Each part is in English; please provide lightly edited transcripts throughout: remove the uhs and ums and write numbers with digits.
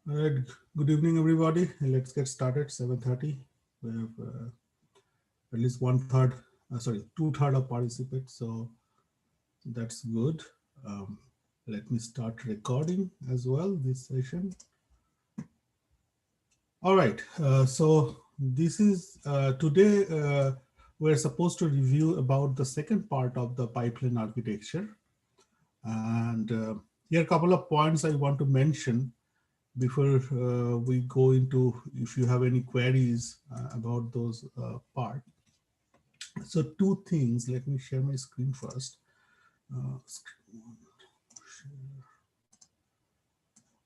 All right. Good evening, everybody. Let's get started. 7:30. We have at least two-third of participants. So that's good. Um, Let me start recording as well this session. All right. So this is today we're supposed to review about the second part of the pipeline architecture. And here are a couple of points I want to mention before we go into if you have any queries about those part. So two things, let me share my screen first.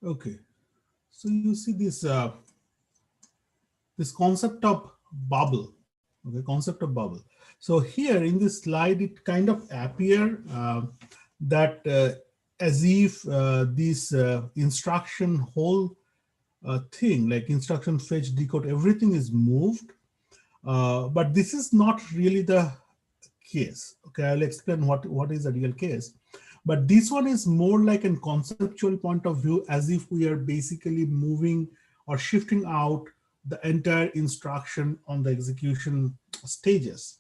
Okay, so you see this concept of bubble, okay, concept of bubble. So here in this slide, it kind of appear that as if this instruction whole thing like instruction fetch decode everything is moved, but this is not really the case. Okay, I'll explain what is the real case, but this one is more like a conceptual point of view, as if we are basically moving or shifting out the entire instruction on the execution stages.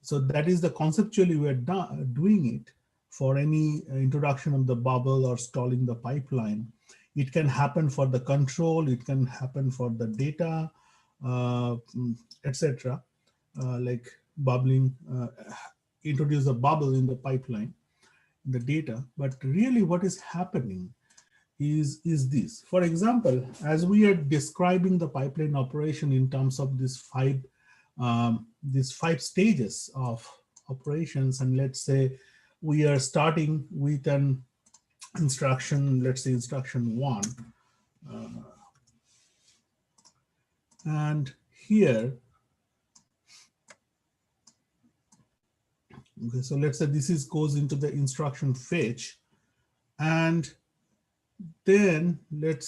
So that is the conceptually we're doing it for any introduction of the bubble or stalling the pipeline. It can happen for the control, it can happen for the data, uh, etc. Like bubbling, introduce a bubble in the pipeline, the data. But really what is happening is this. For example, as we are describing the pipeline operation in terms of these five stages of operations, and let's say we are starting with an instruction, let's say instruction 1, and here, okay, so let's say this is goes into the instruction fetch, and then let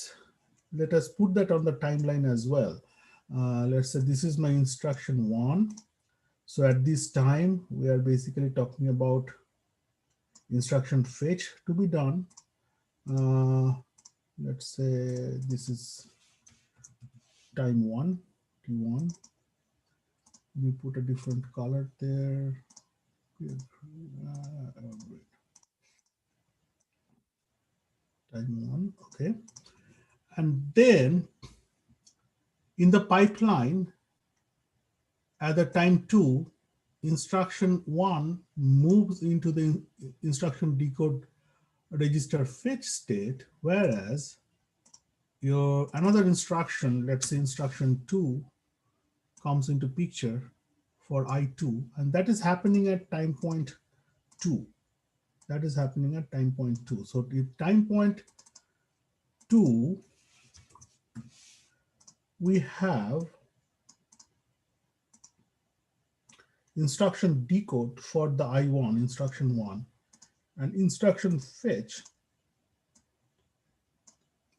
us put that on the timeline as well. Let's say this is my instruction 1. So at this time, we are basically talking about instruction fetch to be done. Let's say this is time 1, T1. We put a different color there. Time 1, okay. And then in the pipeline, at the time 2, instruction 1 moves into the instruction decode register fetch state, whereas your another instruction, let's say instruction 2, comes into picture for I2, and that is happening at time point 2. That is happening at time point 2. So at time point 2, we have instruction decode for the I1, instruction 1, and instruction fetch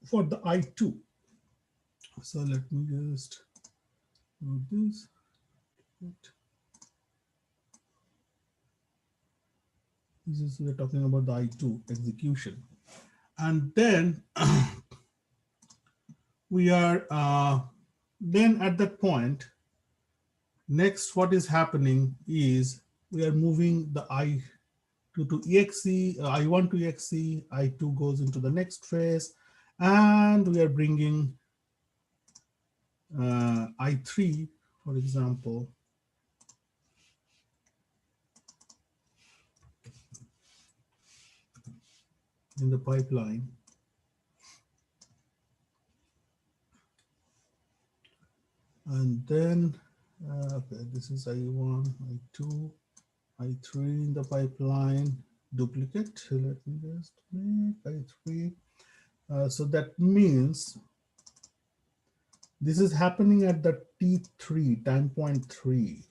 for the I2. So let me just do this. This is, we're talking about the I2 execution. And then we are, then at that point, next what is happening is we are moving the I2 to EXE, I1 to EXE, I2 goes into the next phase, and we are bringing I3, for example, in the pipeline. And then, okay, this is I1, I2, I3 in the pipeline, duplicate. Let me just make I3. So that means this is happening at the T3, time point 3.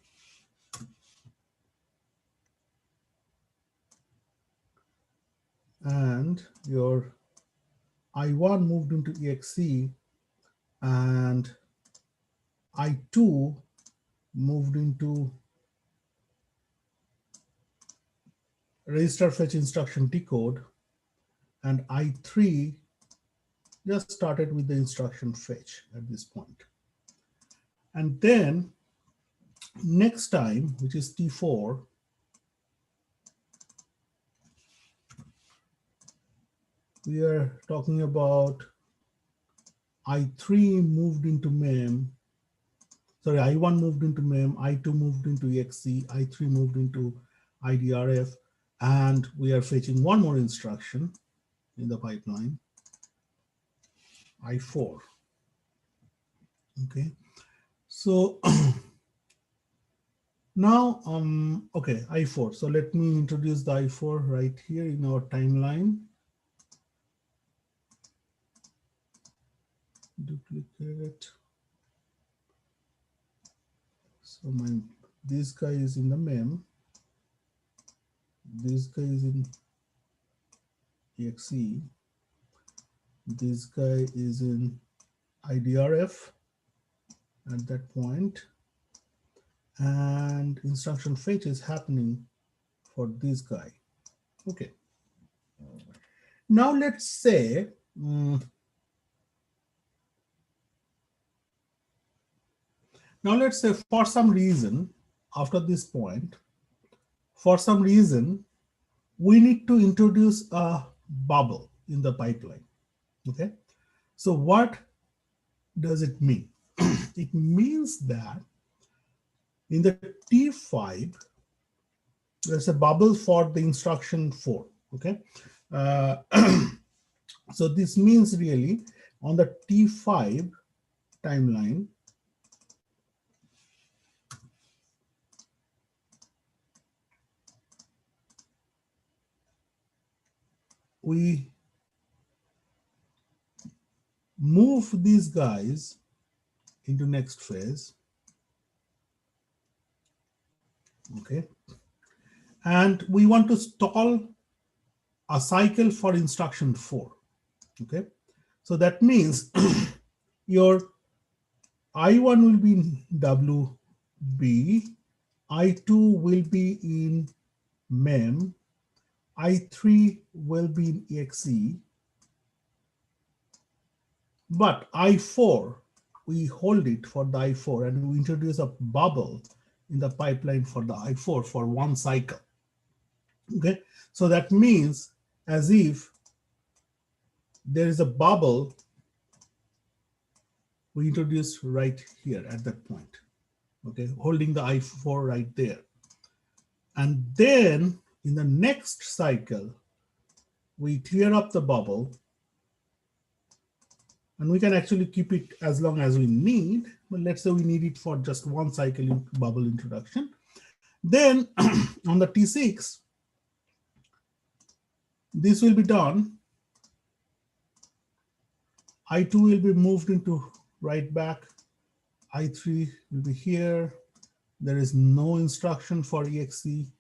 And your I1 moved into EXE, and I2 moved into register fetch instruction decode, and I3 just started with the instruction fetch at this point. And then next time, which is T4, we are talking about I3 moved into mem. Sorry, I1 moved into mem, I2 moved into exe, I3 moved into IDRF, and we are fetching one more instruction in the pipeline, I4. Okay, so now, okay, I4. So let me introduce the I4 right here in our timeline. Duplicate. So this guy is in the mem. This guy is in exe. This guy is in IDRF at that point. And instruction fetch is happening for this guy. Okay. Now let's say, now let's say for some reason, after this point, for some reason, we need to introduce a bubble in the pipeline. Okay. So what does it mean? It means that in the T5, there's a bubble for the instruction 4. Okay. So this means really on the T5 timeline, we move these guys into next phase. Okay. And we want to stall a cycle for instruction 4. Okay. So that means your I1 will be in WB, I2 will be in mem, I3 will be in exe, but I4, we hold it for the I4 and we introduce a bubble in the pipeline for the I4 for one cycle. Okay, so that means as if there is a bubble we introduce right here at that point. Okay, holding the I4 right there. And then in the next cycle, we clear up the bubble and we can actually keep it as long as we need. But let's say we need it for just one cycle in bubble introduction. Then on the T6, this will be done. I2 will be moved into right back. I3 will be here. There is no instruction for exe.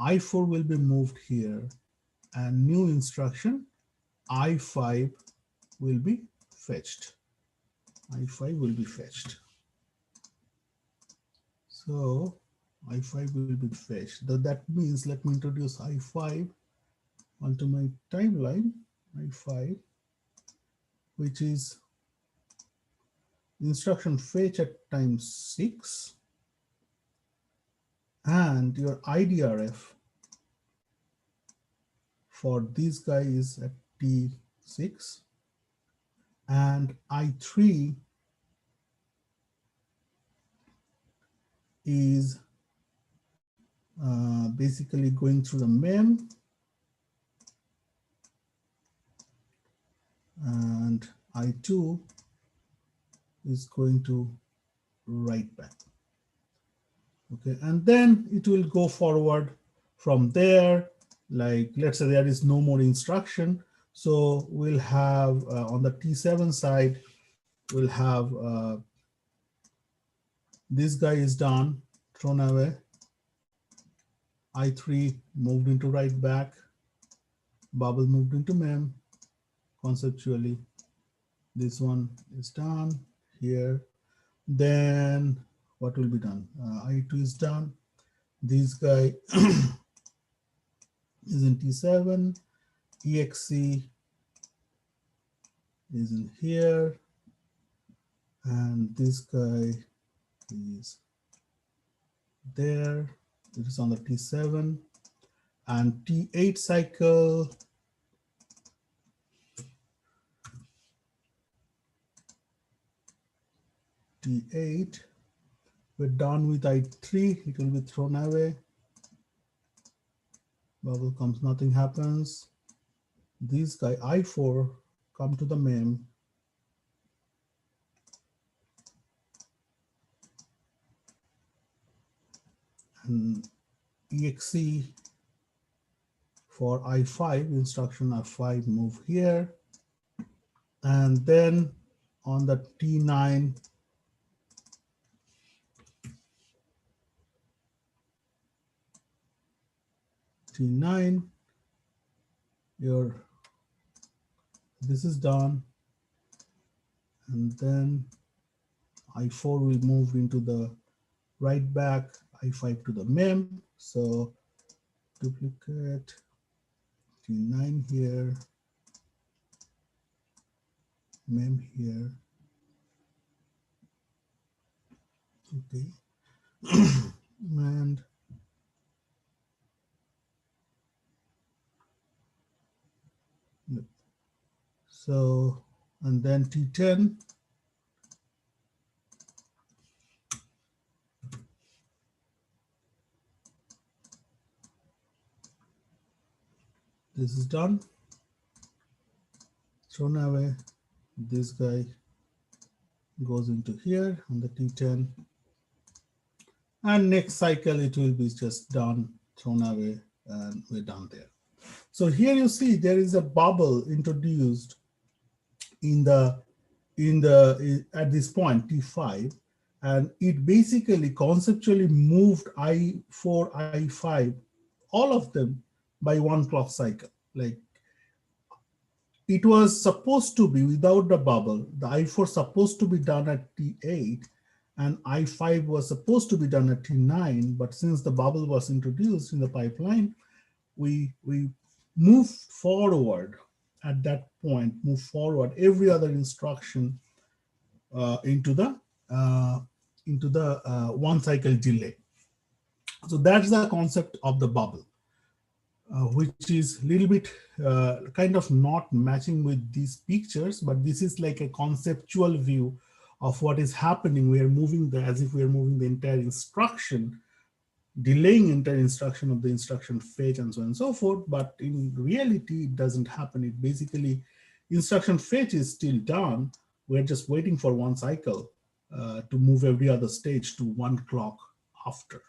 I4 will be moved here. And new instruction, I5 will be fetched. I5 will be fetched. So I5 will be fetched. That means let me introduce I5 onto my timeline, I5, which is instruction fetch at time 6, and your IDRF for this guy is at T6, and I3 is basically going through the mem, and I2 is going to write back. Okay, and then it will go forward from there. Like, let's say there is no more instruction. So we'll have on the T7 side, we'll have this guy is done, thrown away. I3 moved into write back. Bubble moved into mem. Conceptually, this one is done here. Then what will be done? I2 is done. This guy is in T7, exe is in here, and this guy is there. It is on the T7, and T8 cycle T8. We're done with I3. It will be thrown away. Bubble comes, nothing happens. This guy I4 come to the mem. And exe for I5, instruction I5 move here. And then on the T9, this is done. And then I4 will move into the right back, I5 to the mem. So duplicate T9 here, mem here. Okay. And so, and then T10. This is done. Thrown away. This guy goes into here on the T10. And next cycle, it will be just done, thrown away, and we're done there. So here you see there is a bubble introduced at this point, T5, and it basically conceptually moved I4, I5, all of them by one clock cycle. Like, it was supposed to be without the bubble, the I4 supposed to be done at T8, and I5 was supposed to be done at T9, but since the bubble was introduced in the pipeline, we moved forward at that point, move forward every other instruction into the one cycle delay. So that's the concept of the bubble, which is a little bit kind of not matching with these pictures, but this is like a conceptual view of what is happening. We are moving as if we are moving the entire instruction, delaying entire instruction of the instruction fetch and so on and so forth. But in reality, it doesn't happen. It basically, instruction fetch is still done. We're just waiting for one cycle to move every other stage to one clock after.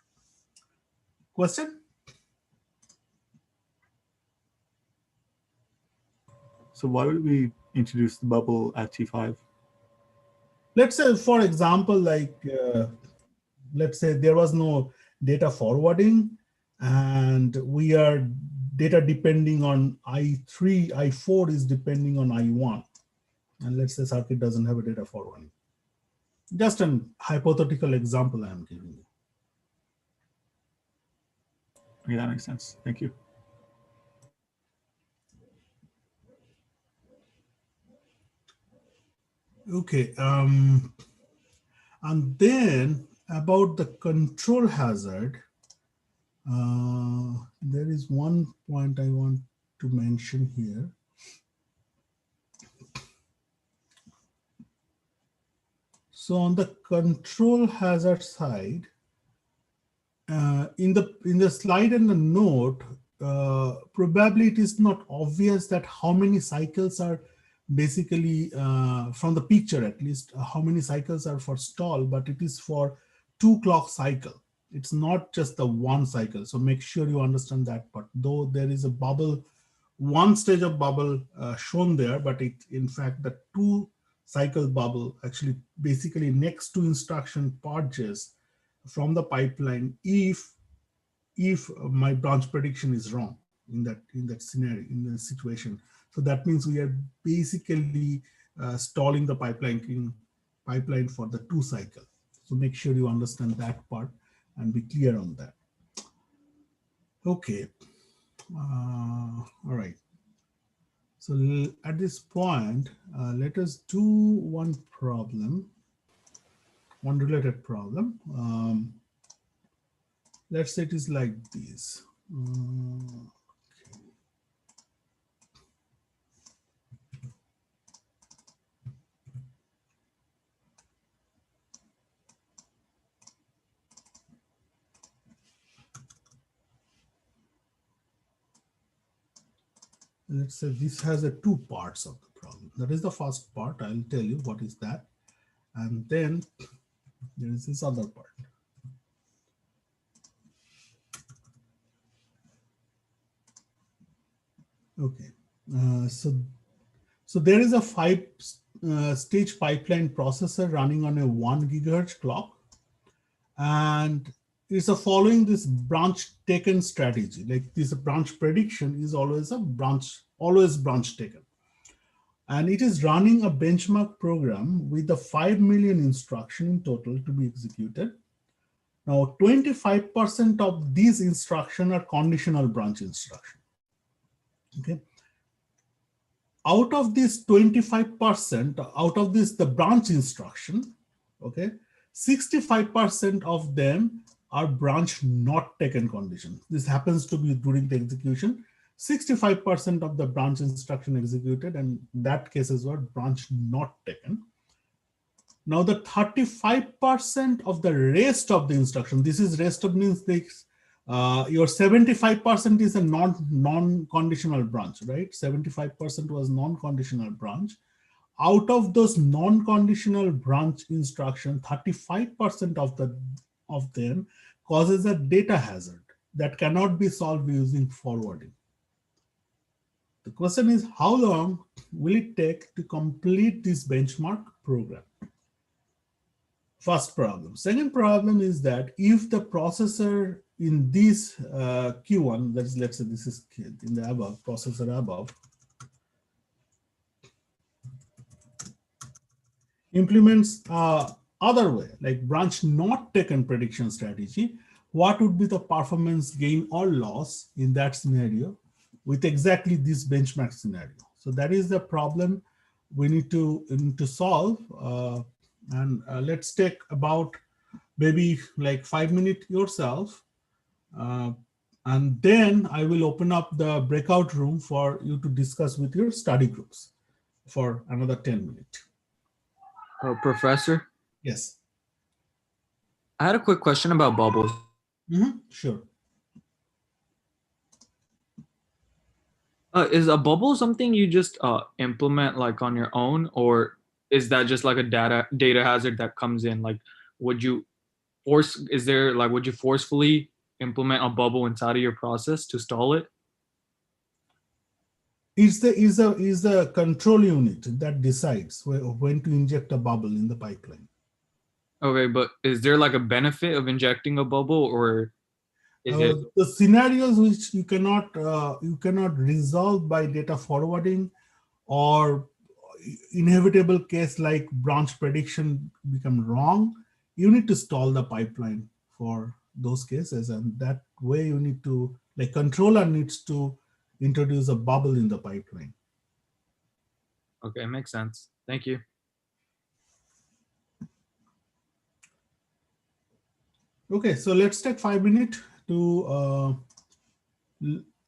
Question? So why would we introduce the bubble at T5? Let's say, for example, like, let's say there was no data forwarding and we are data depending on I3, I4 is depending on I1. And let's say circuit doesn't have a data forwarding. Just an hypothetical example I am giving you. Okay, that makes sense. Thank you. Okay, and then about the control hazard, there is one point I want to mention here. So on the control hazard side, in the slide and the note, probably it is not obvious that how many cycles are basically, from the picture at least, how many cycles are for stall, but it is for 2 clock cycle. It's not just the one cycle. So make sure you understand that part. Though there is a bubble, one stage of bubble shown there, but it, in fact, the 2 cycle bubble actually basically next to instruction purges from the pipeline if my branch prediction is wrong in that scenario, in the situation. So that means we are basically stalling the pipeline for the 2 cycle. So make sure you understand that part and be clear on that. Okay. All right. So at this point, let us do one problem, one related problem. Let's say it is like this. Let's say this has a two parts of the problem. That is the first part. I'll tell you what is that. And then there is this other part. Okay. So there is a stage pipeline processor running on a 1 gigahertz clock. And it's a following this branch taken strategy. Like this branch prediction is always branch taken. And it is running a benchmark program with the 5 million instruction in total to be executed. Now, 25% of these instructions are conditional branch instruction. Okay. Out of this 25%, out of this, the branch instruction, okay, 65% of them are branch not taken condition. This happens to be during the execution. 65% of the branch instruction executed, and that cases were branch not taken. Now the 35% of the rest of the instruction, this is rest of means this, your 75% is a non-conditional branch, right? 75% was non-conditional branch. Out of those non-conditional branch instruction, 35% of them causes a data hazard that cannot be solved using forwarding. The question is, how long will it take to complete this benchmark program? First problem. Second problem is that if the processor in this Q1, let's say this is in the above, processor above, implements other way, like branch not taken prediction strategy, what would be the performance gain or loss in that scenario with exactly this benchmark scenario? So that is the problem we need to solve. And let's take about maybe like 5 minutes yourself. And then I will open up the breakout room for you to discuss with your study groups for another 10 minutes. Professor, Yes. I had a quick question about bubbles. Sure. Is a bubble something you just implement like on your own, or is that just like a data hazard that comes in? Like, would you forcefully implement a bubble inside of your process to stall it? Is the control unit that decides when to inject a bubble in the pipeline. Okay, but is there like a benefit of injecting a bubble, or is it the scenarios which you cannot resolve by data forwarding, or inevitable case like branch prediction become wrong, you need to stall the pipeline for those cases, and that way you need to, like, controller needs to introduce a bubble in the pipeline. okay? Makes sense. Thank you. Okay, so let's take 5 minutes to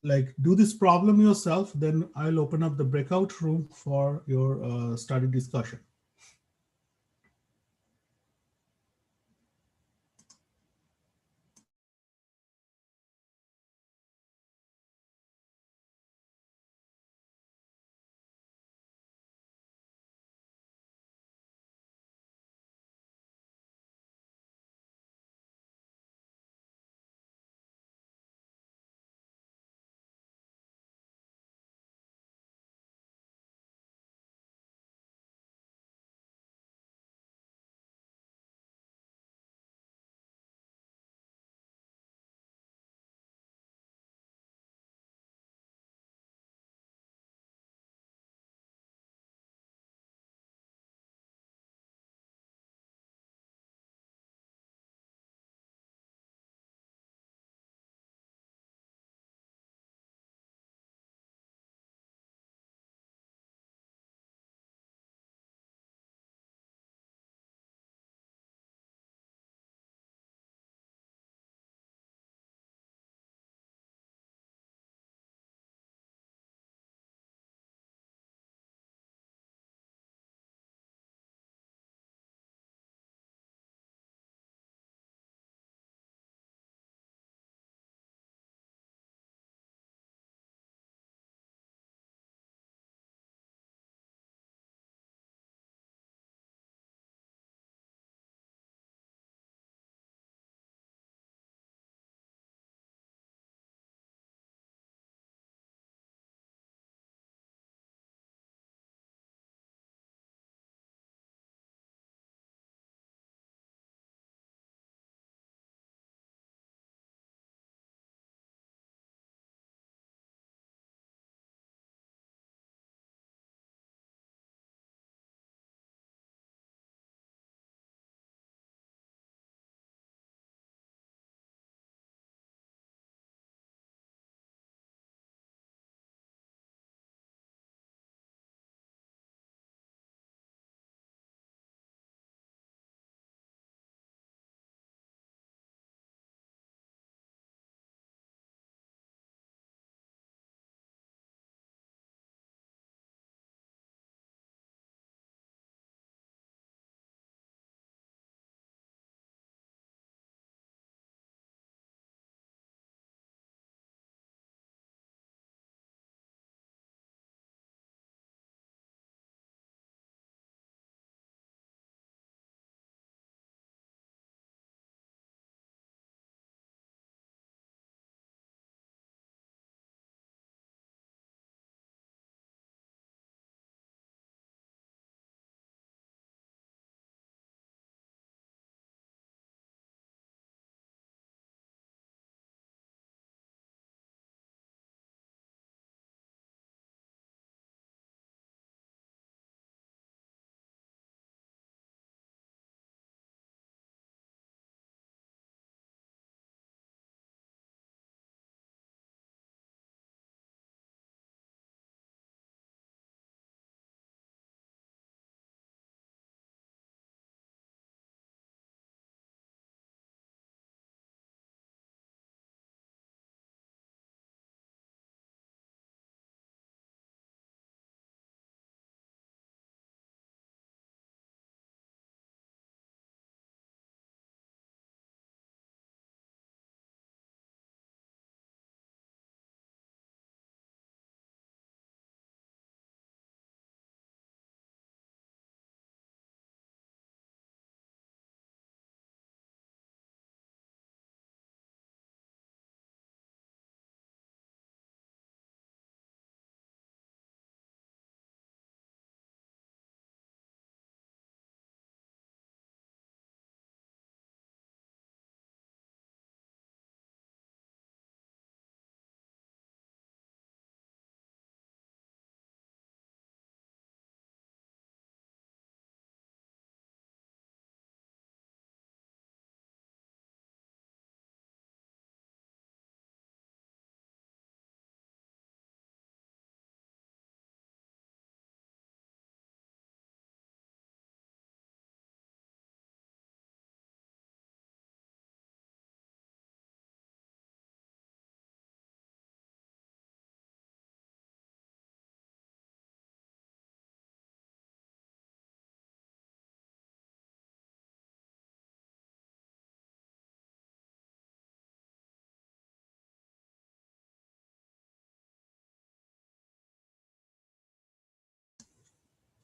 like do this problem yourself. Then I'll open up the breakout room for your study discussion.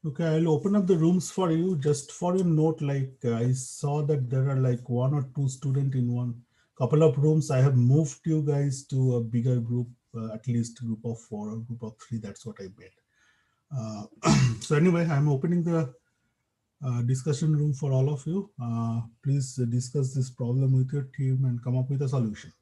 Okay, I'll open up the rooms for you. Just for your note, like I saw that there are like one or two students in one couple of rooms. I have moved you guys to a bigger group, at least group of 4 or group of 3. That's what I made. So anyway, I'm opening the discussion room for all of you. Please discuss this problem with your team and come up with a solution.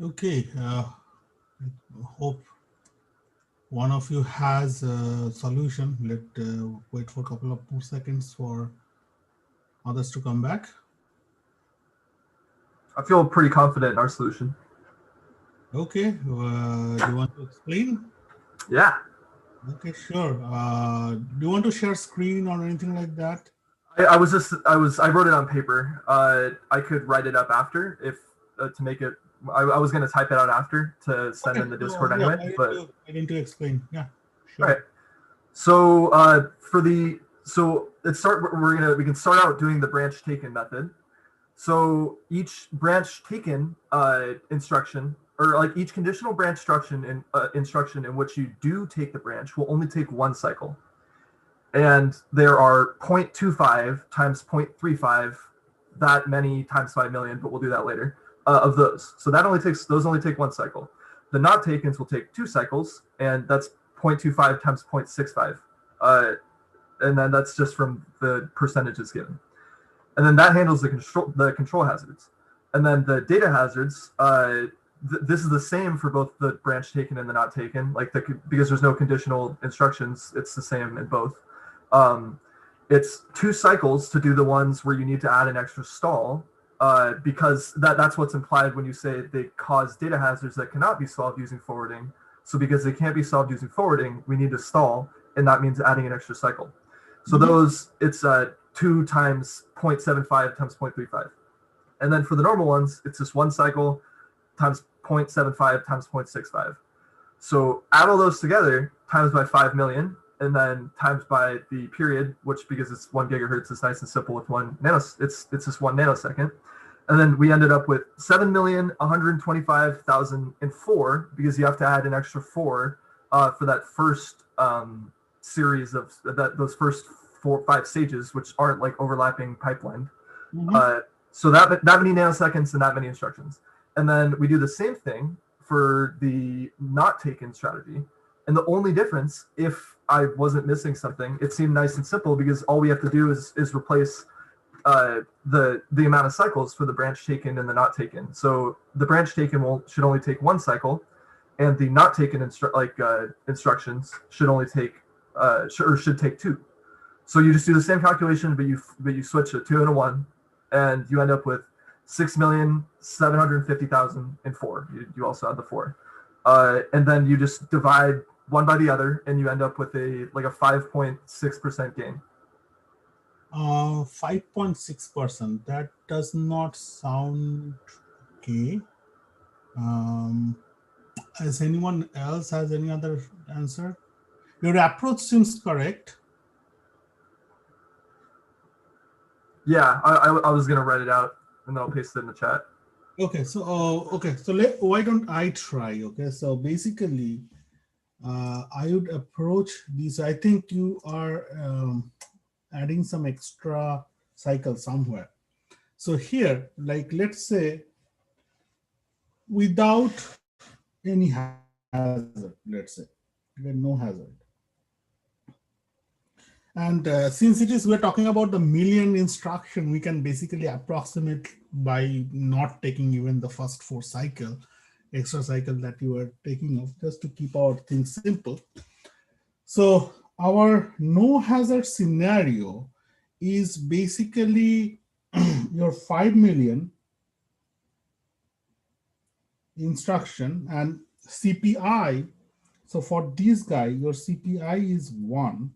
Okay, I hope one of you has a solution. Let wait for a couple of more seconds for others to come back. I feel pretty confident in our solution. Okay, do you want to explain? Yeah. Okay, sure. Do you want to share screen or anything like that? I wrote it on paper. I could write it up after if to make it. I was going to type it out after to send in the Discord anyway. But I need to explain. Yeah, sure. All right. So we can start out doing the branch taken method. So each branch taken instruction, or like each conditional branch instruction in which you do take the branch, will only take one cycle. And there are 0.25 times 0.35, that many times 5 million, but we'll do that later, of those. So those only take one cycle. The not takens will take 2 cycles, and that's 0.25 times 0.65. And then that's just from the percentages given. And then that handles the control hazards. And then the data hazards, this is the same for both the branch taken and the not taken, because there's no conditional instructions, it's the same in both. It's 2 cycles to do the ones where you need to add an extra stall, because that's what's implied when you say they cause data hazards that cannot be solved using forwarding. So because they can't be solved using forwarding, we need to stall, and that means adding an extra cycle. So those, it's 2 times 0.75 times 0.35. And then for the normal ones, it's just 1 cycle times 0.75 times 0.65. So add all those together, times by 5 million, and then times by the period, which, because it's 1 gigahertz, is nice and simple with it's just 1 nanosecond. And then we ended up with 7,125,004, because you have to add an extra 4 for that first series of those first 5 stages, which aren't like overlapping pipeline. So that many nanoseconds and that many instructions. And then we do the same thing for the not taken strategy. And the only difference, if I wasn't missing something, it seemed nice and simple, because all we have to do is replace the amount of cycles for the branch taken and the not taken. So the branch taken should only take 1 cycle, and the not taken instructions should only take should take 2. So you just do the same calculation, but you switch a 2 and a 1, and you end up with 6,750,004. You also add the 4, and then you just divide one by the other, and you end up with a 5.6% gain. 5.6%. That does not sound okay. Has anyone else has any other answer? Your approach seems correct. Yeah, I was gonna write it out and then I'll paste it in the chat. Okay, so why don't I try? Okay, so basically, I would approach these. I think you are adding some extra cycle somewhere. So here, let's say, without any hazard, let's say, no hazard. And since we're talking about the million instruction, we can basically approximate by not taking even the first 4 extra cycle that you are taking off, just to keep our things simple. So our no hazard scenario is basically your 5 million instruction and CPI. So for this guy, your CPI is 1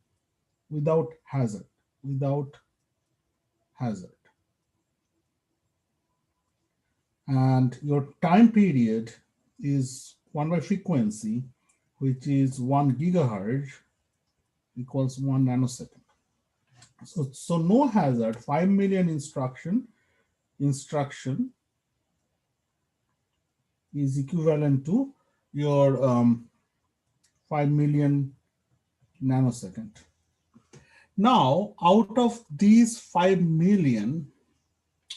without hazard. And your time period is 1 by frequency, which is 1 gigahertz equals 1 nanosecond. So no hazard, 5 million instruction is equivalent to your 5 million nanosecond. Now, out of these 5 million,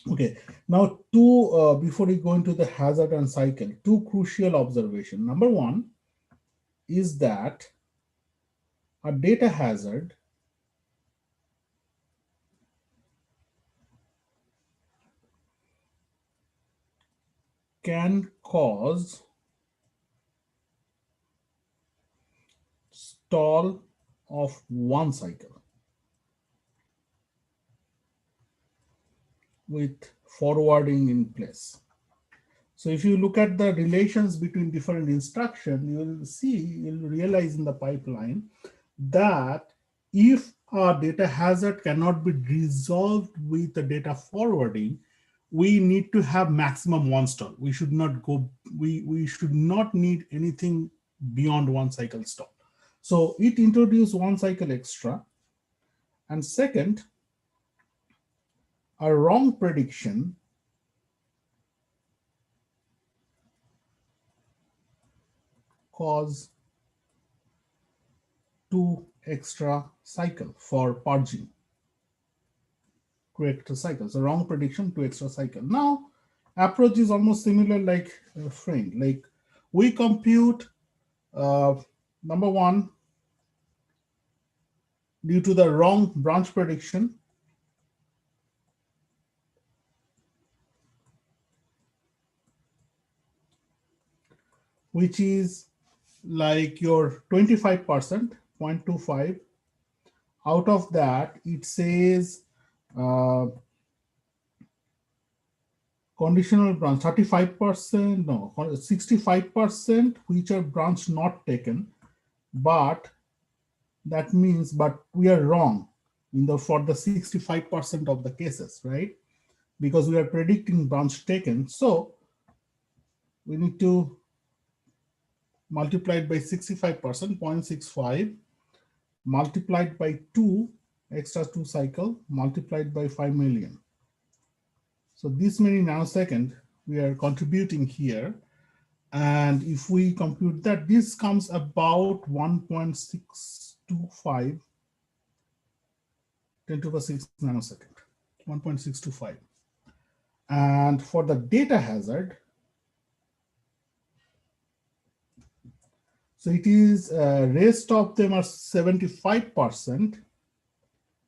Okay, now before we go into the hazard and cycle, two crucial observations. Number one is that a data hazard can cause stall of one cycle with forwarding in place. So if you look at the relations between different instructions, you'll realize in the pipeline that if a data hazard cannot be resolved with the data forwarding, we need to have maximum one stall. We should not go, we should not need anything beyond one cycle stall. So it introduced one cycle extra. And second, a wrong prediction cause two extra cycle for purging, two extra cycles. A wrong prediction, two extra cycle. Now, approach is almost similar like a frame. Like we compute number one, due to the wrong branch prediction, which is like your 25%, 0.25. Out of that, it says conditional branch 35%, no, 65%, which are branch not taken, but that means, but we are wrong for the 65% of the cases, right? Because we are predicting branch taken. So we need to multiply it by 65%, 0.65, multiplied by 2, extra 2 cycle, multiplied by 5 million. So this many nanosecond we are contributing here. And if we compute that, this comes about 1.625 10 to the 6 nanosecond, 1.625. And for the data hazard, so it is rest of them are 75%,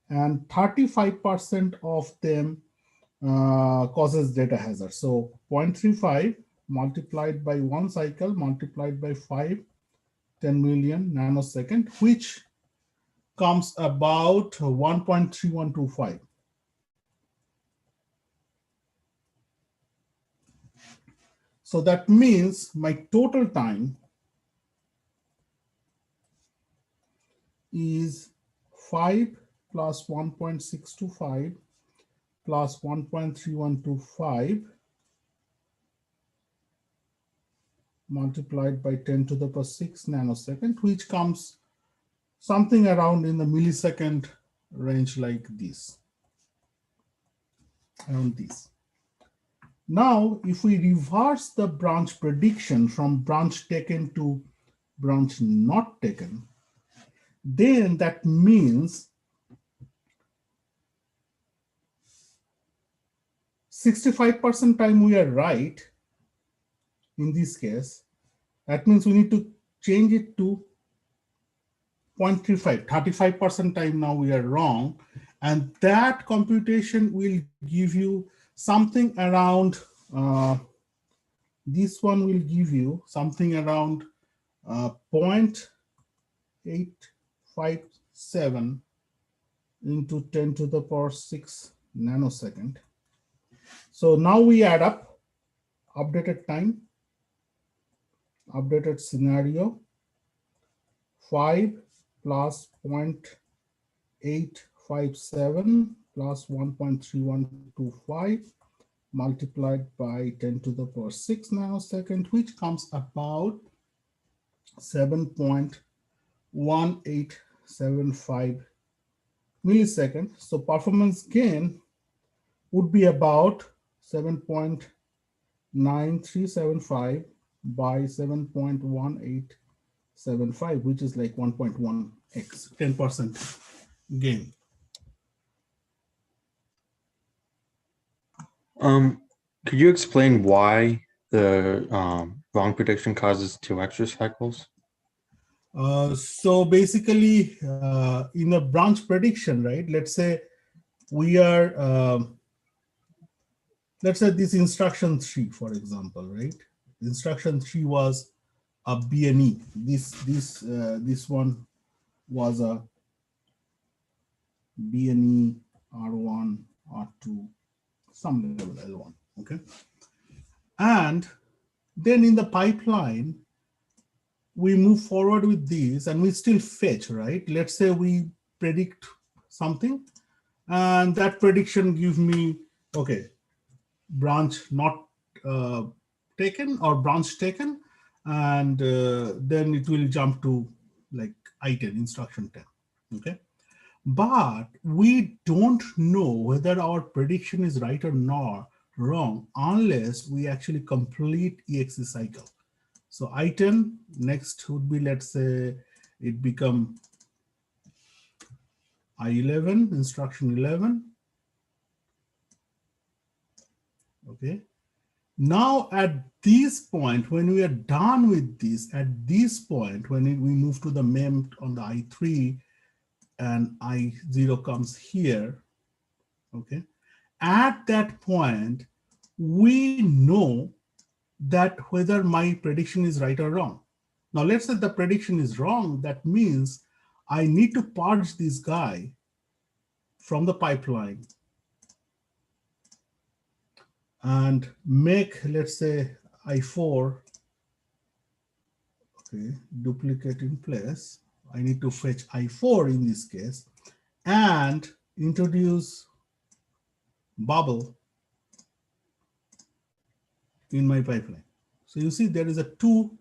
and 35% of them causes data hazard. So 0.35 multiplied by one cycle multiplied by 5, 10 million nanosecond, which comes about 1.3125. So that means my total time is 5 plus 1.625 plus 1.3125 multiplied by 10 to the power 6 nanosecond, which comes something around in the millisecond range like this, around this. Now, if we reverse the branch prediction from branch taken to branch not taken, then that means 65% time we are right in this case. That means we need to change it to 0.35, 35% time now we are wrong. And that computation will give you something around, this one will give you something around 0.857 into 10 to the power 6 nanosecond. So now we add up updated time, updated scenario, 5 plus 0.857 plus 1.3125 multiplied by 10 to the power 6 nanosecond, which comes about 7.1875 milliseconds. So performance gain would be about 7.9375 by 7.1875, which is like 1.1x, 10% gain. Could you explain why the wrong prediction causes 2 extra cycles? So basically, in a branch prediction, right? Let's say we are, let's say this instruction 3, for example, right? Instruction 3 was a BNE. This one was a BNE R1, R2, some level L1. Okay, and then in the pipeline, we move forward with these and we still fetch, right? Let's say we predict something and that prediction gives me, okay, branch not taken or branch taken, and then it will jump to like I10, instruction 10, okay? But we don't know whether our prediction is right or not wrong unless we actually complete EXE cycle. So I10 next would be, let's say it become I11, instruction 11. Okay. Now at this point, when we are done with this, at this point, when we move to the mem on the I3 and I0 comes here, okay, at that point, we know that whether my prediction is right or wrong. Now, let's say the prediction is wrong. That means I need to purge this guy from the pipeline and make, let's say, I4, okay, duplicate in place. I need to fetch I4 in this case and introduce bubble in my pipeline. So you see there is a two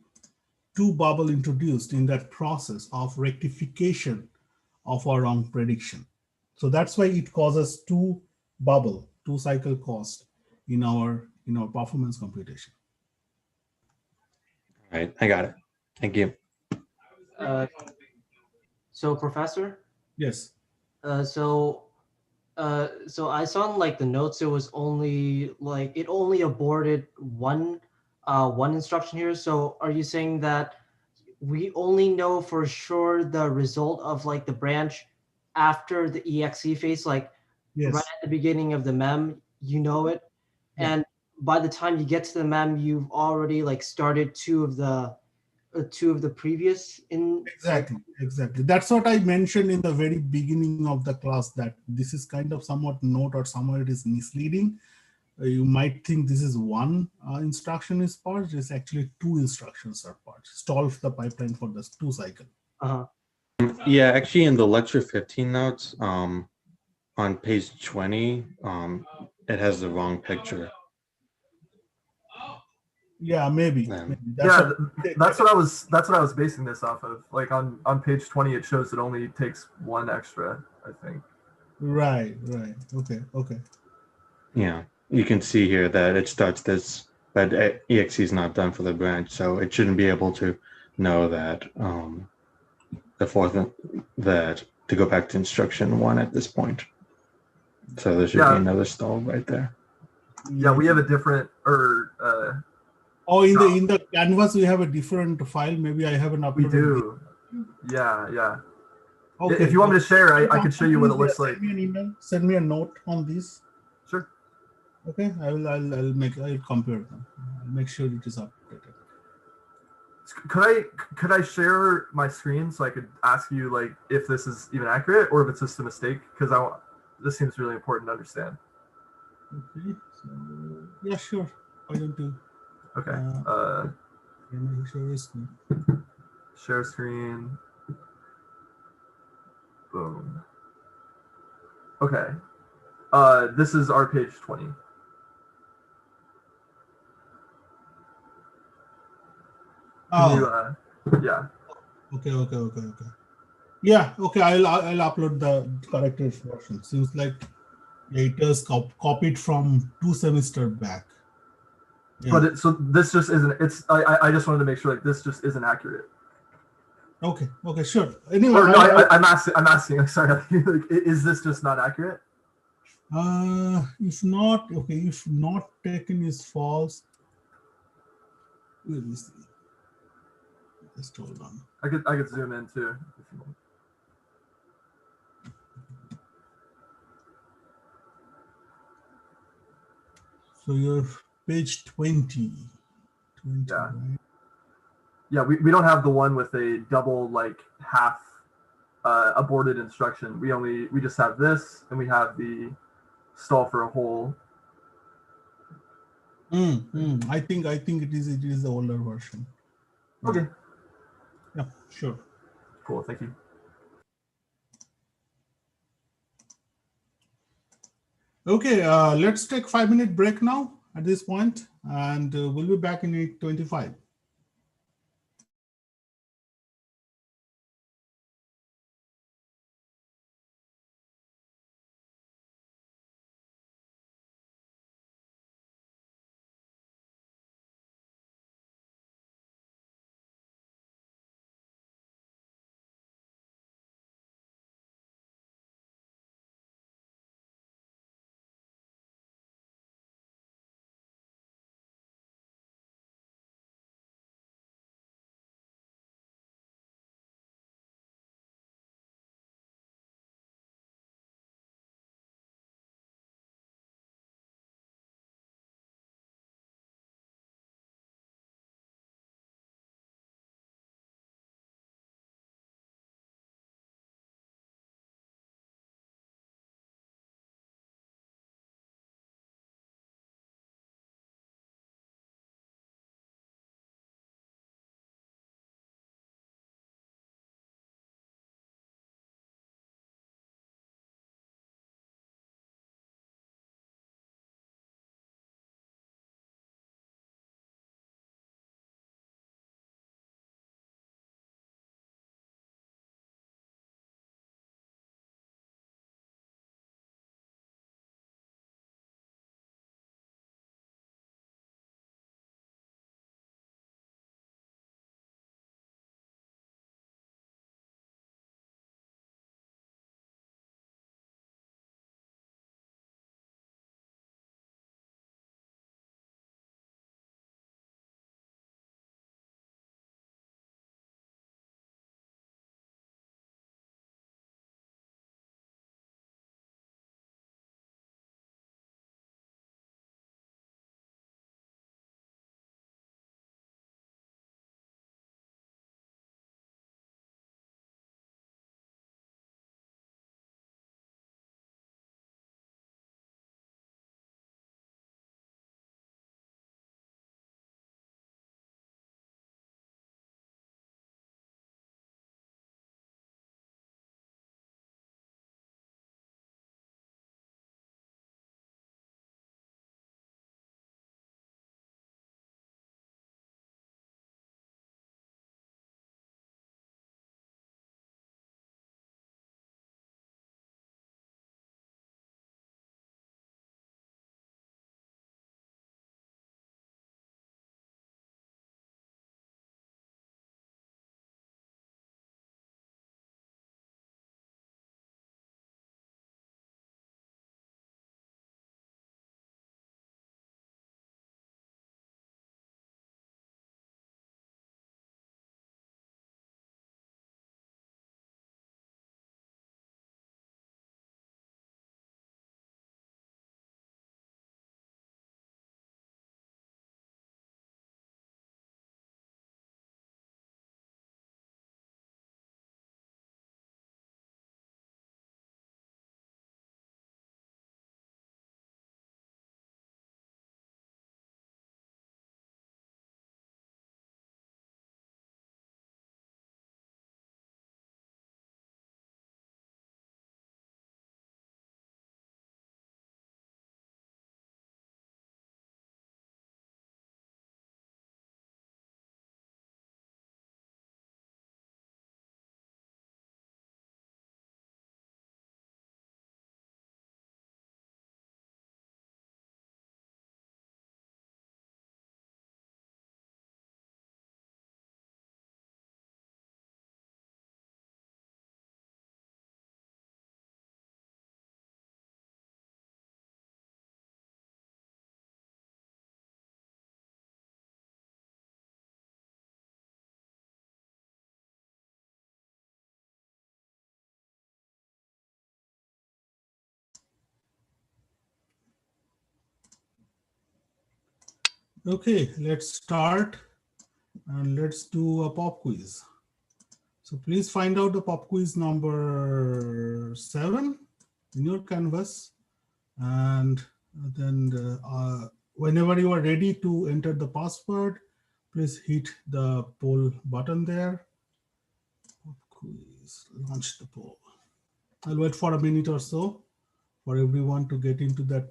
bubble introduced in that process of rectification of our wrong prediction. So that's why it causes 2 cycle cost in our performance computation. All right, I got it. Thank you. So Professor? Yes. So I saw in like the notes it was only like it only aborted one instruction here. So are you saying that we only know for sure the result of like the branch after the EXE phase, like Yes. right at the beginning of the mem, you know it, Yeah. and by the time you get to the mem, you've already like started two of the previous in. Exactly. That's what I mentioned in the very beginning of the class, that this is kind of somewhat note or somewhere it is misleading. You might think this is one instruction is purged. It's actually 2 instructions are purged. Stall the pipeline for this 2 cycle. Yeah, actually in the lecture 15 notes, on page 20, it has the wrong picture. Yeah, maybe. That's what I was basing this off of. Like on page 20, it shows it only takes 1 extra, I think. Right. Okay. Yeah, you can see here that it starts this, but EXE is not done for the branch, so it shouldn't be able to know that that to go back to instruction 1 at this point. So there should be another stall right there. Yeah, we have a different in the canvas we have a different file. Maybe I haven't uploaded. We do. Yeah. Okay. If you want me to share, I could show you what it looks like. Send me an email. Send me a note on this. Sure. Okay. I'll compare them. I'll make sure it is updated. Could I share my screen so I could ask you like if this is even accurate or if it's just a mistake? Because this seems really important to understand. Okay. So yeah, sure. Why don't you? Okay. Share screen. Boom. Okay. This is our page 20. Yeah. Okay. Yeah. Okay. I'll upload the corrected version. Seems like it is copied from 2 semesters back. Yeah. But so this just isn't. I just wanted to make sure like this just isn't accurate. Okay. Sure. Anyway, I'm asking. I'm sorry. Is this just not accurate? If not, okay, if not taken is false. Where is the? Just hold on. I could zoom in too. If you want. So you're page 20. 20, Yeah. right? Yeah, we don't have the one with a double like half aborted instruction. We just have this, and we have the stall for a hole. I think it is the older version. Okay, Yeah, sure. cool. Thank you. Okay, let's take 5-minute break now at this point, and we'll be back in 8:25. Okay, let's start and let's do a pop quiz. So please find out the pop quiz number 7 in your canvas, and then whenever you are ready to enter the password, please hit the poll button there. Pop quiz, launch the poll. I'll wait for a minute or so for everyone to get into that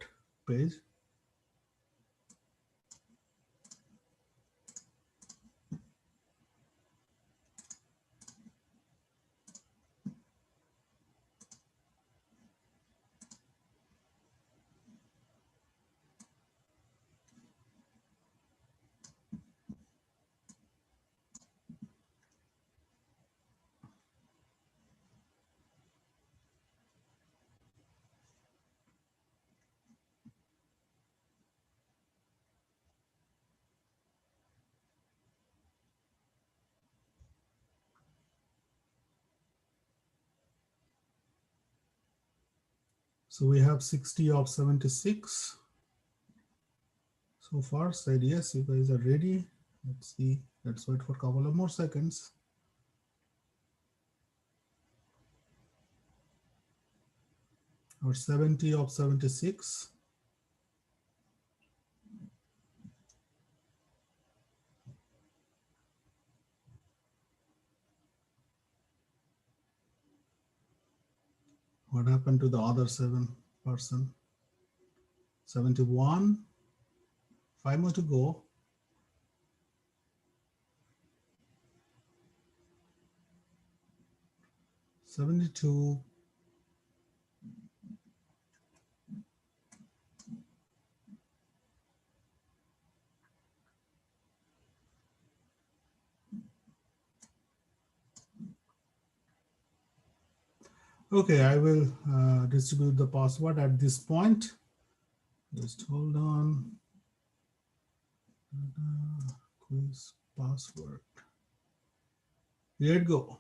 page. So we have 60 of 76 so far said yes. You guys are ready. Let's see. Let's wait for a couple of more seconds. Or 70 of 76. What happened to the other 7%? 71. 5 more to go. $72. Okay, I will distribute the password at this point. Just hold on. Quiz password. Here it go.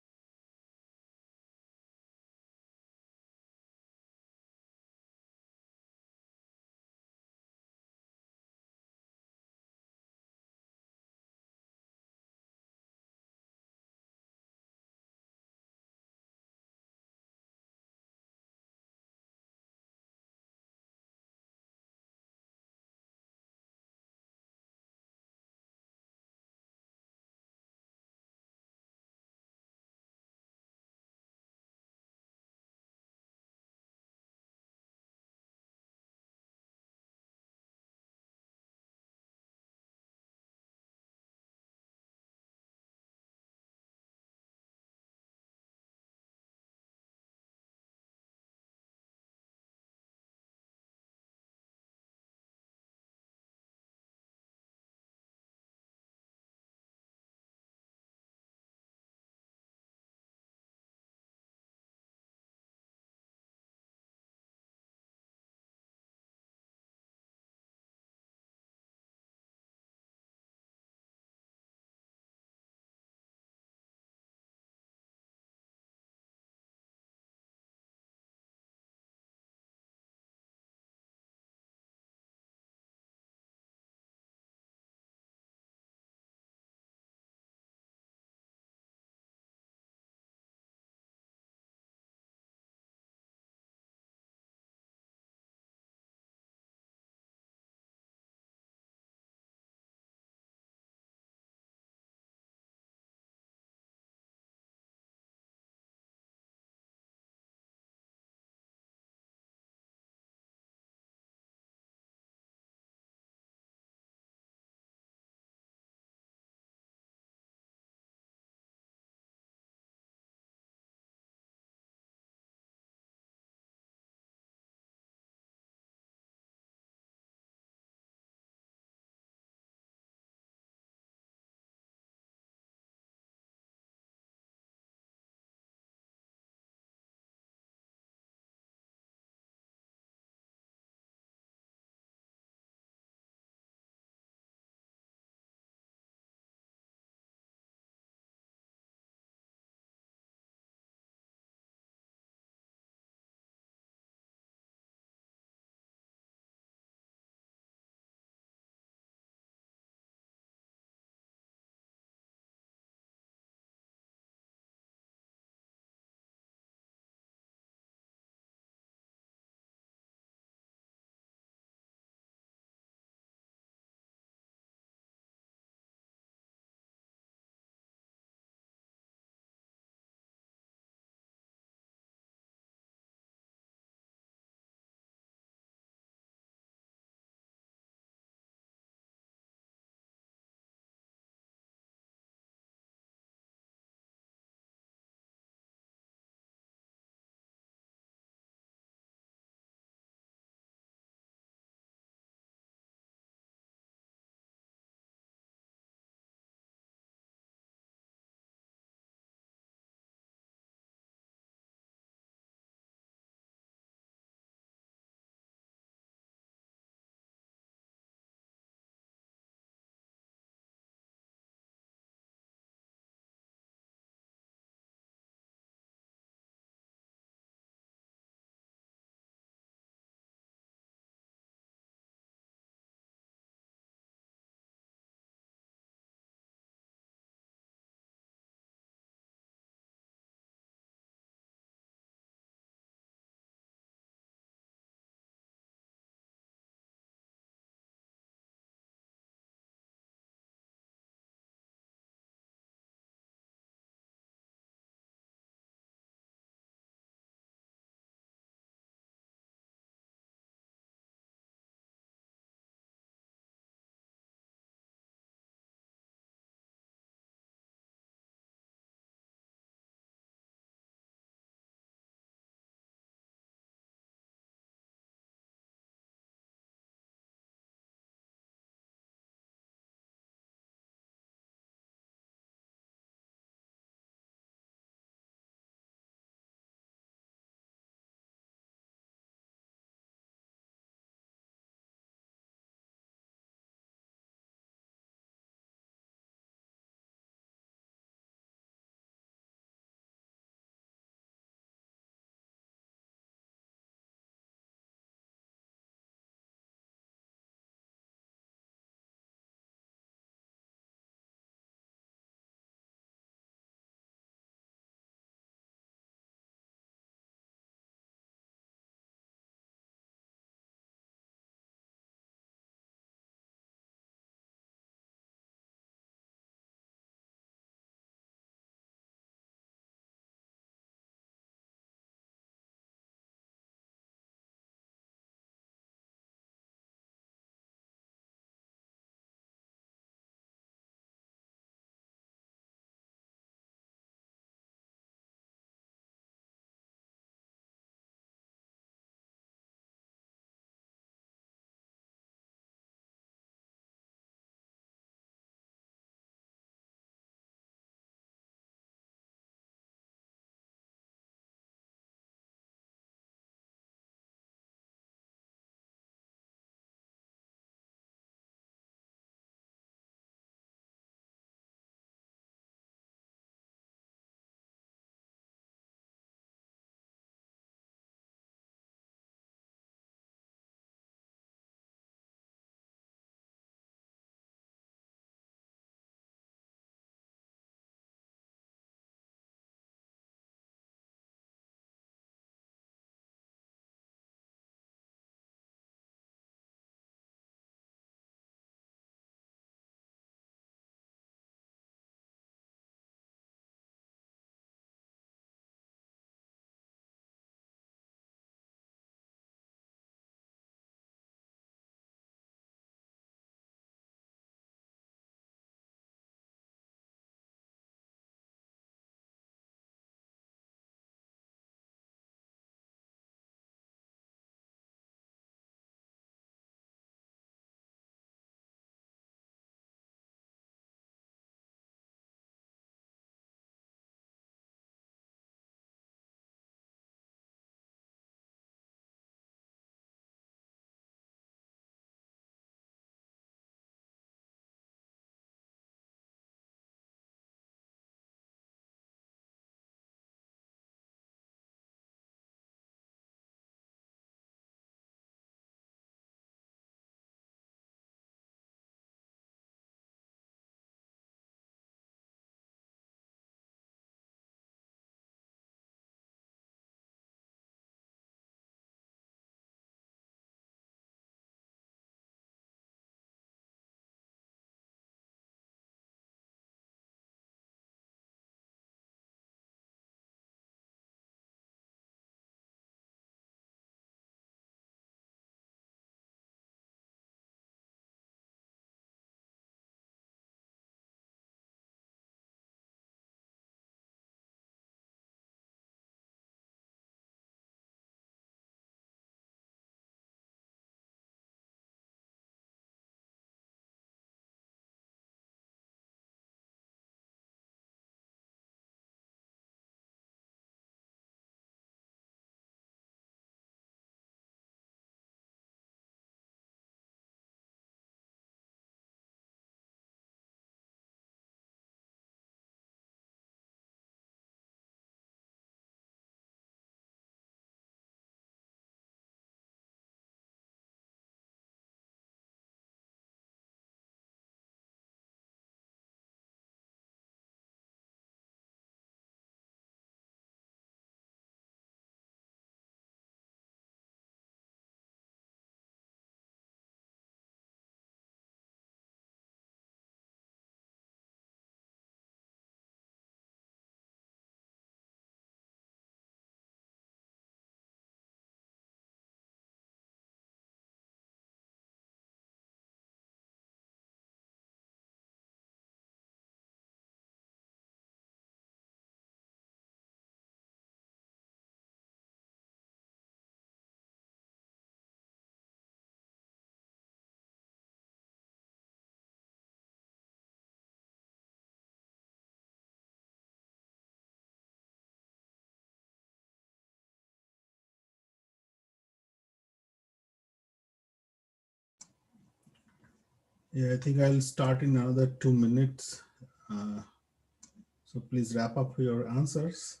Yeah, I think I'll start in another 2 minutes. So please wrap up your answers.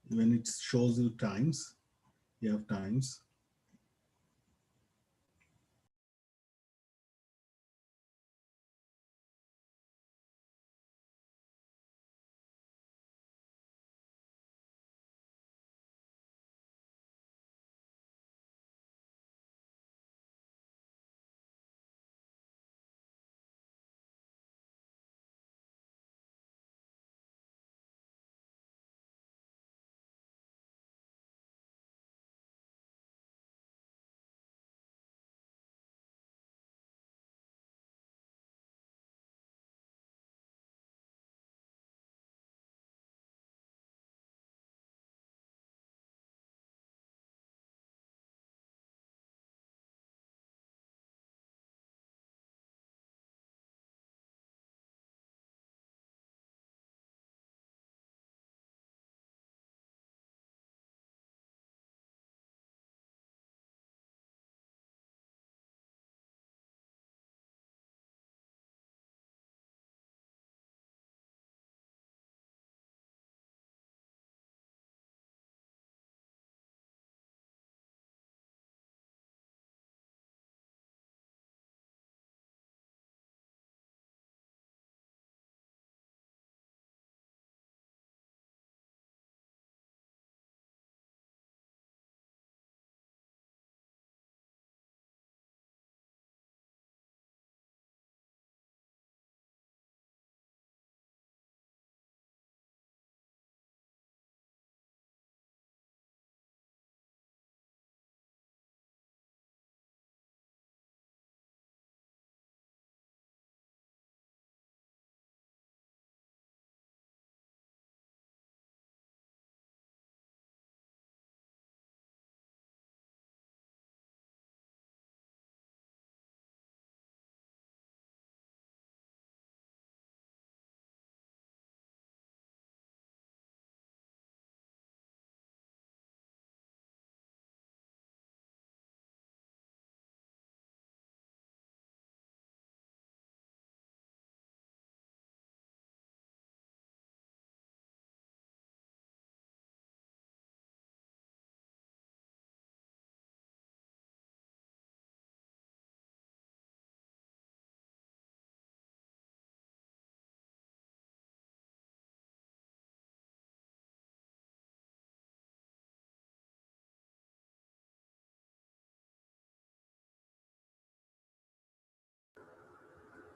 When it shows you times, you have times.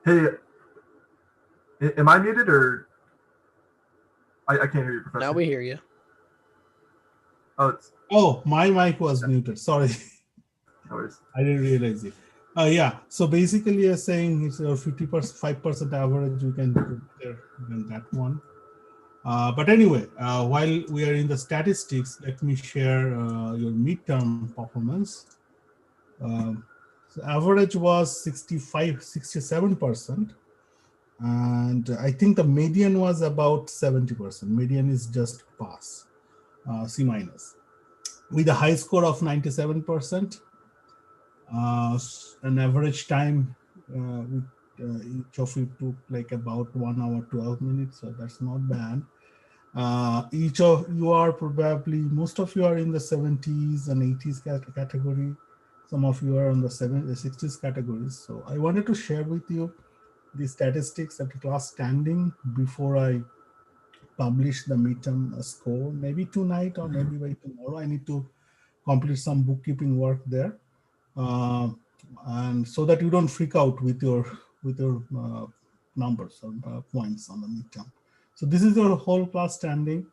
Hey, am I muted or I can't hear you, Professor? Now we hear you. Oh, my mic was muted. Sorry. No worries. I didn't realize it. Yeah. So basically, you're saying it's a 50%, 5% average. We can do there than that one. But anyway, while we are in the statistics, let me share your midterm performance. So average was 67%. And I think the median was about 70%. Median is just pass, C minus, with a high score of 97%. An average time each of you took like about 1 hour 12 minutes, so that's not bad. Each of you are probably, most of you are in the 70s and 80s category. Some of you are on the 60s categories. So I wanted to share with you the statistics at class standing before I publish the midterm score, maybe tonight or maybe by tomorrow. I need to complete some bookkeeping work there. And so that you don't freak out with your numbers or points on the midterm. So this is your whole class standing,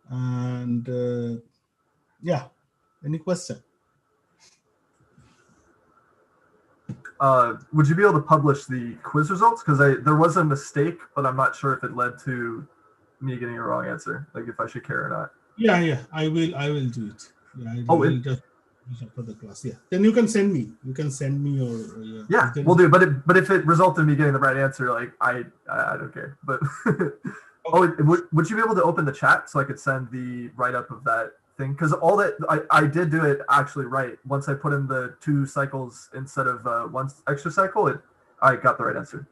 and yeah, any question? Would you be able to publish the quiz results? Because there was a mistake, but I'm not sure if it led to me getting a wrong answer, like if I should care or not. Yeah, I will do it. Yeah, I will just after the class. Yeah, then you can send me. You can send me your. Yeah, we'll do. But if it resulted in me getting the right answer, like I don't care. But would you be able to open the chat so I could send the write up of that thing? Because all that I did do it actually right. Once I put in the 2 cycles instead of 1 extra cycle, I got the right answer.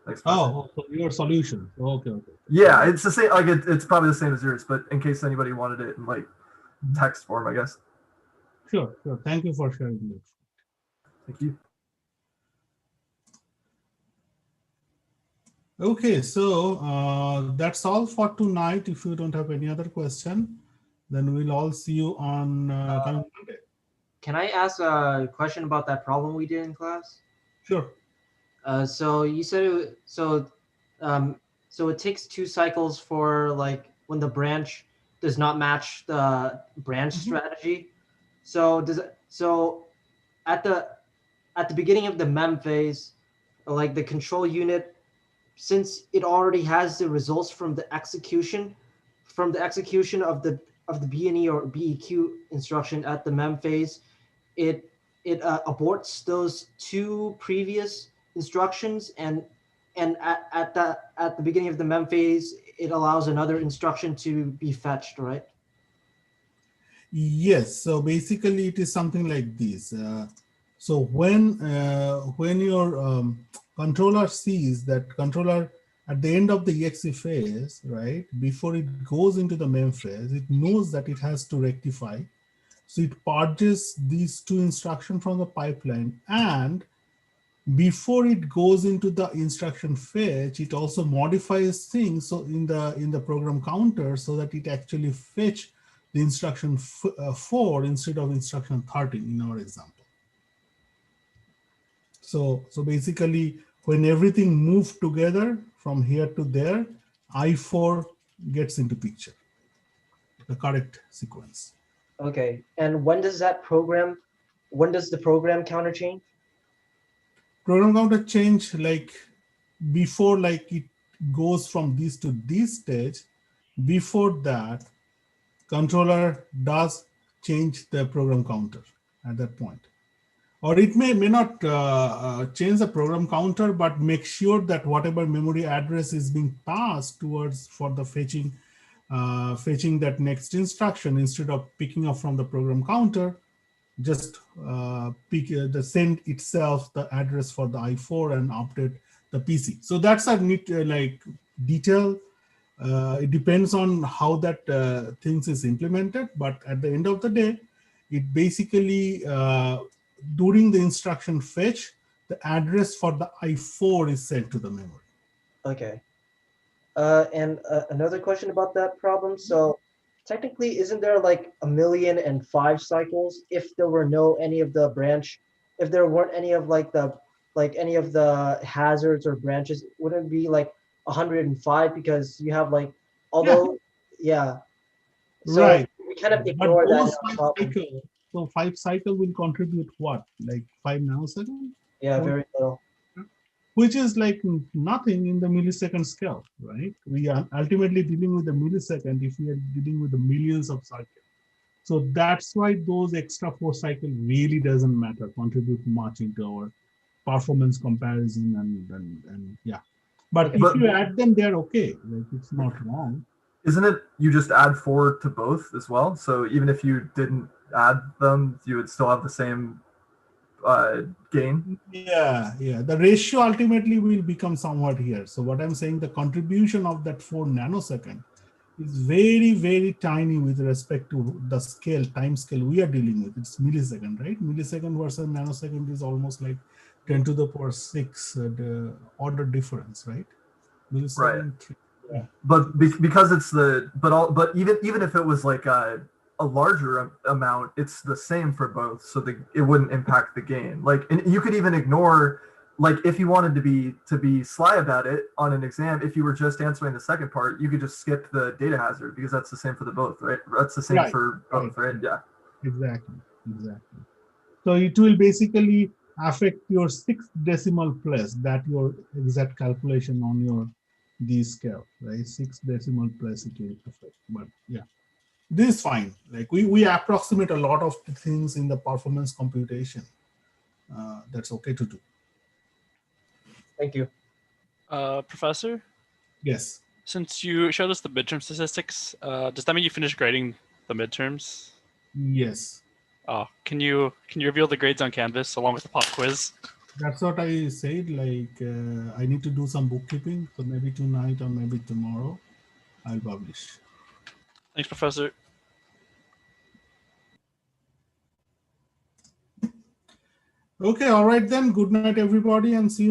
Thanks, Professor. Oh, so your solution. Okay, okay. Yeah, it's the same. Like it's probably the same as yours, but in case anybody wanted it in like text form, I guess. Sure, sure. Thank you for sharing this. Thank you. Okay, so that's all for tonight. If you don't have any other question, then we'll all see you on coming Monday. Can I ask a question about that problem we did in class? Sure. So you said so it takes 2 cycles for like when the branch does not match the branch strategy. So at the beginning of the mem phase, like the control unit, since it already has the results from the execution of the BNE or BEQ instruction at the mem phase, it aborts those 2 previous instructions, and at the beginning of the mem phase, it allows another instruction to be fetched, right? Yes. So basically, it is something like this. So when your controller sees that controller at the end of the exe phase, right, before it goes into the mem phase, it knows that it has to rectify. So it purges these 2 instructions from the pipeline, and before it goes into the instruction fetch, it also modifies things so in the program counter so that it actually fetch the instruction 4 instead of instruction 13 in our example. So basically, when everything moves together from here to there, I4 gets into picture, the correct sequence. Okay. And when does the program counter change? Program counter change like before, like it goes from this to this stage. Before that, controller does change the program counter at that point. Or it may not change the program counter, but make sure that whatever memory address is being passed towards for the fetching that next instruction, instead of picking up from the program counter, just pick the send itself the address for the I4 and update the PC. So that's a neat like detail. It depends on how that things is implemented, but at the end of the day, it basically during the instruction fetch, the address for the I4 is sent to the memory. Okay. And another question about that problem. So technically, isn't there like 1,000,005 cycles if there were if there weren't any of any of the hazards or branches? Wouldn't it be like 105 because you have like, although, yeah. So Right. we kind of But ignore that in those our 5 problem. cycles, so 5 cycle will contribute what, like 5 nanoseconds? Yeah, Or- very little. which is like nothing in the millisecond scale, right? We are ultimately dealing with the millisecond if we are dealing with the millions of cycles. So that's why those extra 4 cycles really doesn't matter, contribute much into our performance comparison and yeah. But Okay. if you add them, they're okay. Like it's not wrong. Isn't it you just add 4 to both as well? So even if you didn't add them, you would still have the same gain? Yeah. The ratio ultimately will become somewhat here. So what I'm saying, the contribution of that 4 nanosecond is very, very tiny with respect to the scale, time scale we are dealing with. It's millisecond, right? Millisecond versus nanosecond is almost like 10 to the power 6 the order difference, right? Millisecond. Right. Yeah. But because it's but even if it was like a larger amount, it's the same for both, so it wouldn't impact the gain. Like, and you could even ignore, like, if you wanted to be sly about it on an exam, if you were just answering the second part, you could just skip the data hazard because that's the same for the both, right? That's the same for both, right? Yeah. Exactly. So it will basically affect your 6th decimal place, that your exact calculation on your D scale, right? 6th decimal place it will affect. But yeah, this is fine. Like we approximate a lot of things in the performance computation. That's okay to do. Thank you. Professor, Yes. since you showed us the midterm statistics, does that mean you finished grading the midterms? Yes, Can you reveal the grades on Canvas along with the pop quiz? that's what I said. Like I need to do some bookkeeping, so maybe tonight or maybe tomorrow I'll publish. Thanks, Professor. Okay, all right then. Good night, everybody, and see you